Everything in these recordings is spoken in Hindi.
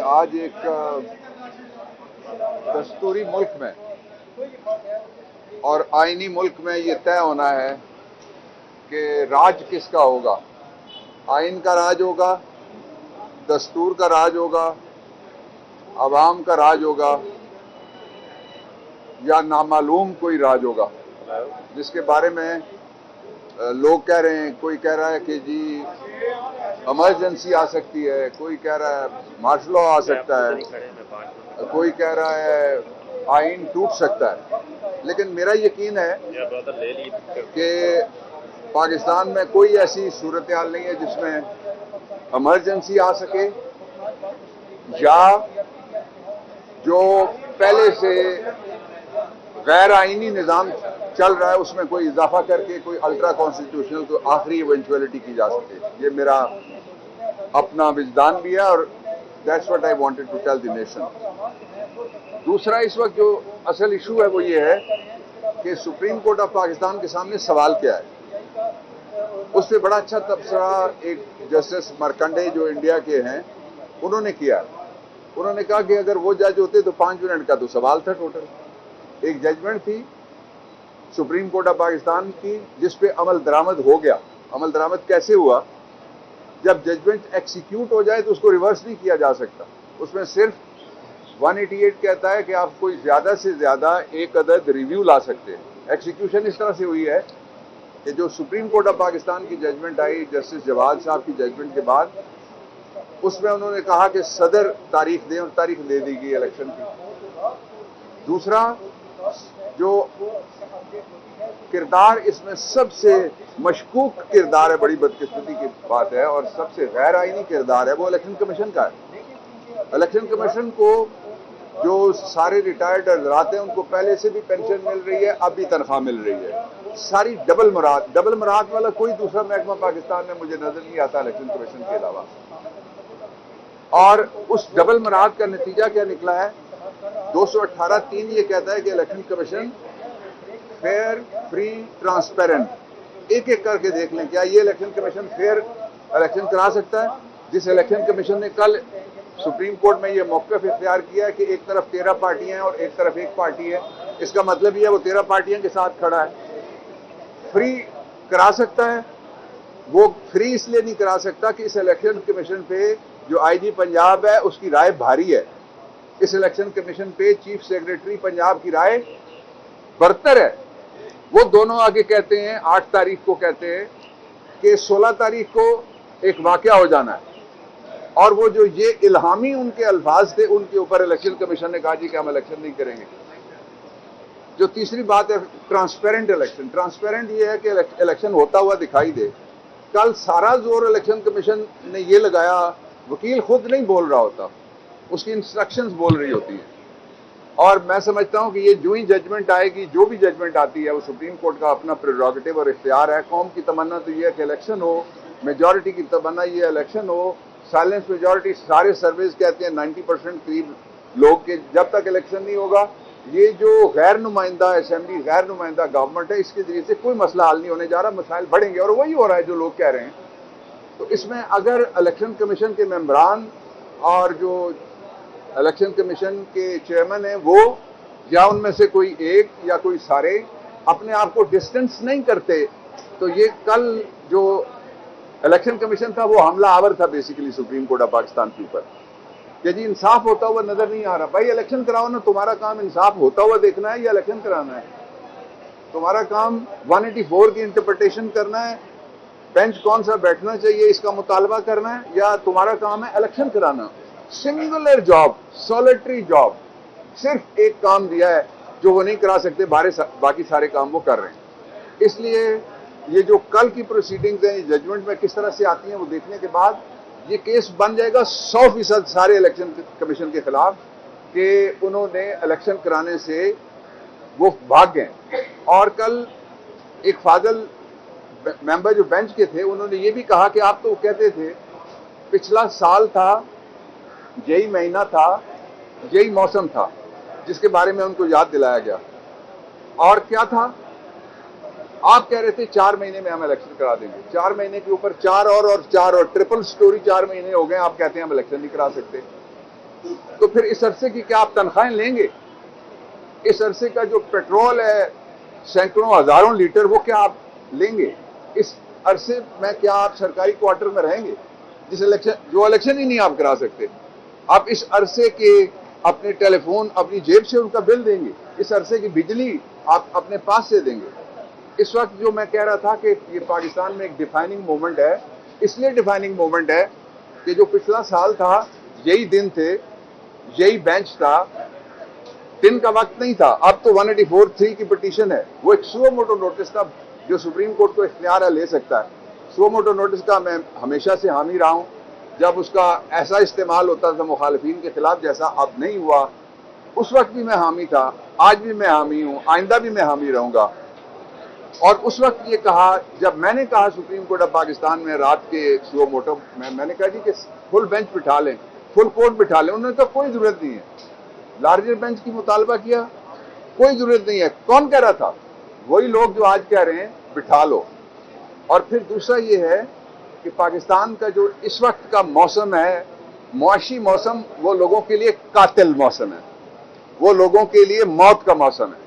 आज एक दस्तूरी मुल्क में और आईनी मुल्क में ये तय होना है कि राज किसका होगा। आइन का राज होगा, दस्तूर का राज होगा, अवाम का राज होगा, या नामालूम कोई राज होगा जिसके बारे में लोग कह रहे हैं। कोई कह रहा है कि जी इमरजेंसी आ सकती है, कोई कह रहा है मार्शल लॉ आ सकता है, कोई कह रहा है आइन टूट सकता है। लेकिन मेरा यकीन है कि पाकिस्तान में कोई ऐसी सूरत हाल नहीं है जिसमें इमरजेंसी आ सके, या जो पहले से गैर आईनी निज़ाम चल रहा है उसमें कोई इजाफा करके कोई अल्ट्रा कॉन्स्टिट्यूशनल तो आखिरी इवेंचुअलिटी की जा सके। ये मेरा अपना विजदान भी है और that's what I wanted to tell the nation. दूसरा, इस वक्त जो असल इशू है वो ये है कि सुप्रीम कोर्ट ऑफ पाकिस्तान के सामने सवाल क्या है। उस पर बड़ा अच्छा तबसरा एक जस्टिस मार्कंडे जो इंडिया के हैं उन्होंने किया। उन्होंने कहा कि अगर वो जज होते तो 5 मिनट का तो सवाल था टोटल। एक जजमेंट थी सुप्रीम कोर्ट ऑफ पाकिस्तान की जिस पे अमल दरामद हो गया। अमल दरामद कैसे हुआ? जब जजमेंट एक्सिक्यूट हो जाए तो उसको रिवर्स नहीं किया जा सकता। उसमें सिर्फ 188 कहता है कि आप कोई ज्यादा से ज्यादा एक अदद रिव्यू ला सकते हैं। एक्सिक्यूशन इस तरह से हुई है कि जो सुप्रीम कोर्ट ऑफ पाकिस्तान की जजमेंट आई जस्टिस जवाद साहब की जजमेंट के बाद, उसमें उन्होंने कहा कि सदर तारीख दें और तारीख दे दी गई इलेक्शन की। दूसरा, जो किरदार इसमें सबसे मशकूक किरदार है, बड़ी बदकिस्मती की बात है, और सबसे गैर आईनी किरदार है, वो इलेक्शन कमीशन का है। इलेक्शन कमीशन को जो सारे रिटायर्ड हजरात हैं उनको पहले से भी पेंशन मिल रही है, अब भी तनख्वाह मिल रही है। सारी डबल मुराद वाला कोई दूसरा महकमा पाकिस्तान में मुझे नजर नहीं आता इलेक्शन कमीशन के अलावा। और उस डबल मुराद का नतीजा क्या निकला है? 218(3 ये कहता है कि election commission fair, free, transparent. एक एक करके देख लें, क्या ये इलेक्शन कमीशन फेयर इलेक्शन करा सकता है? जिस इलेक्शन कमीशन ने कल सुप्रीम कोर्ट में ये मौक़िफ़ इख्तियार किया है कि एक तरफ 13 पार्टियां हैं और एक तरफ एक पार्टी है, इसका मतलब ये है वो 13 पार्टियों के साथ खड़ा है। फ्री करा सकता है? वो फ्री इसलिए नहीं करा सकता कि इस इलेक्शन कमीशन पे जो आईजी पंजाब है उसकी राय भारी है। इस इलेक्शन कमीशन पे चीफ सेक्रेटरी पंजाब की राय बरतर है। वो दोनों आगे कहते हैं, 8 तारीख को कहते हैं कि 16 तारीख को एक वाकया हो जाना है, और वो जो ये इल्हामी उनके अल्फाज थे उनके ऊपर इलेक्शन कमीशन ने कहा जी कि हम इलेक्शन नहीं करेंगे। जो तीसरी बात है ट्रांसपेरेंट इलेक्शन। ट्रांसपेरेंट ये है कि इलेक्शन होता हुआ दिखाई दे। कल सारा जोर इलेक्शन कमीशन ने ये लगाया, वकील खुद नहीं बोल रहा होता, उसकी इंस्ट्रक्शंस बोल रही होती हैं। और मैं समझता हूं कि ये जो ही जजमेंट आएगी, जो भी जजमेंट आती है, वो सुप्रीम कोर्ट का अपना प्रेरोगेटिव और इख्तियार है। कौम की तमन्ना तो ये है कि इलेक्शन हो, मेजॉरिटी की तमन्ना ये इलेक्शन हो। साइलेंस मेजॉरिटी, सारे सर्वेज कहते हैं 90% करीब लोग के जब तक इलेक्शन नहीं होगा, ये जो गैर नुमाइंदा असेंबली, गैर नुमाइंदा गवर्नमेंट है, इसके जरिए से कोई मसला हल नहीं होने जा रहा, मसाइल बढ़ेंगे। और वही हो रहा है जो लोग कह रहे हैं। तो इसमें अगर इलेक्शन कमीशन के मेंबरान और जो इलेक्शन कमीशन के चेयरमैन हैं वो, या उनमें से कोई एक या कोई सारे अपने आप को डिस्टेंस नहीं करते, तो ये कल जो इलेक्शन कमीशन था वो हमला आवर था basically supreme court of Pakistan के ऊपर, कि जी इंसाफ होता हुआ नजर नहीं आ रहा। भाई इलेक्शन कराओ ना, तुम्हारा काम इंसाफ होता हुआ देखना है या इलेक्शन कराना है? तुम्हारा काम 184 की इंटरप्रिटेशन करना है, बेंच कौन सा बैठना चाहिए इसका मुतालबा करना है, या तुम्हारा काम है इलेक्शन कराना? सिंगुलर जॉब, सॉलिटरी जॉब, सिर्फ एक काम दिया है जो वो नहीं करा सकते, बाकी सारे काम वो कर रहे हैं। इसलिए ये जो कल की प्रोसीडिंग्स हैं, जजमेंट में किस तरह से आती हैं, वो देखने के बाद ये केस बन जाएगा 100% सारे इलेक्शन कमीशन के खिलाफ कि उन्होंने इलेक्शन कराने से वो भाग गए। और कल एक फाजल मेंबर जो बेंच के थे उन्होंने ये भी कहा कि आप तो कहते थे पिछला साल था, यही महीना था, यही मौसम था, जिसके बारे में उनको याद दिलाया गया। और क्या था? आप कह रहे थे 4 महीने में हम इलेक्शन करा देंगे। 4 महीने के ऊपर 4 और 4 और ट्रिपल स्टोरी 4 महीने हो गए, आप कहते हैं हम इलेक्शन नहीं करा सकते। तो फिर इस अरसे की क्या आप तनख्वाहें लेंगे? इस अरसे का जो पेट्रोल है सैकड़ों हजारों लीटर, वो क्या आप लेंगे? इस अरसे में क्या आप सरकारी क्वार्टर में रहेंगे जो इलेक्शन ही नहीं आप करा सकते? आप इस अरसे के अपने टेलीफोन अपनी जेब से उनका बिल देंगे, इस अरसे की बिजली आप अपने पास से देंगे। इस वक्त जो मैं कह रहा था कि ये पाकिस्तान में एक डिफाइनिंग मोमेंट है, इसलिए डिफाइनिंग मोमेंट है कि जो पिछला साल था यही दिन थे, यही बेंच था, दिन का वक्त नहीं था। अब तो 184(3) की पिटीशन है, वो एक सुओ मोटो नोटिस था जो सुप्रीम कोर्ट को इख्तियार है, ले सकता है। सुओ मोटो नोटिस का मैं हमेशा से हामी रहा हूं, जब उसका ऐसा इस्तेमाल होता था मुखालिफिन के खिलाफ जैसा अब नहीं हुआ, उस वक्त भी मैं हामी था, आज भी मैं हामी हूं, आइंदा भी मैं हामी रहूंगा। और उस वक्त ये कहा, जब मैंने कहा सुप्रीम कोर्ट ऑफ पाकिस्तान में रात के सुओ मोटो में, मैंने कहा जी कि फुल बेंच बिठा लें, फुल कोर्ट बिठा लें। उन्होंने कहा कोई जरूरत नहीं है, लार्जर बेंच की मुतालबा किया, कोई जरूरत नहीं है। कौन कह रहा था? वही लोग जो आज कह रहे हैं बिठा लो। और फिर दूसरा ये है कि पाकिस्तान का जो इस वक्त का मौसम है, मुआशी मौसम, वो लोगों के लिए कातिल मौसम है, वो लोगों के लिए मौत का मौसम है,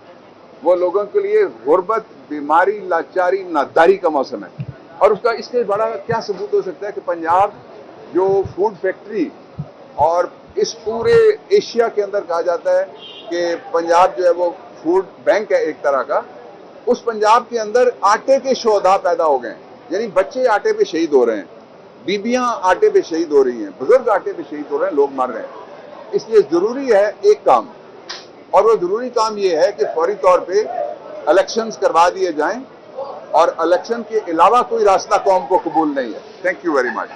वो लोगों के लिए गुर्बत, बीमारी, लाचारी, नादारी का मौसम है। और उसका इसके बड़ा क्या सबूत हो सकता है कि पंजाब जो फूड फैक्ट्री, और इस पूरे एशिया के अंदर कहा जाता है कि पंजाब जो है वो फूड बैंक है एक तरह का, उस पंजाब के अंदर आटे के शोधा पैदा हो गए, यानी बच्चे आटे पे शहीद हो रहे हैं, बीबियां आटे पे शहीद हो रही हैं, बुजुर्ग आटे पे शहीद हो रहे हैं, लोग मर रहे हैं। इसलिए जरूरी है एक काम, और वो जरूरी काम ये है कि फौरी तौर पे इलेक्शंस करवा दिए जाएं, और इलेक्शन के अलावा कोई रास्ता कौम को कबूल नहीं है। Thank you very much.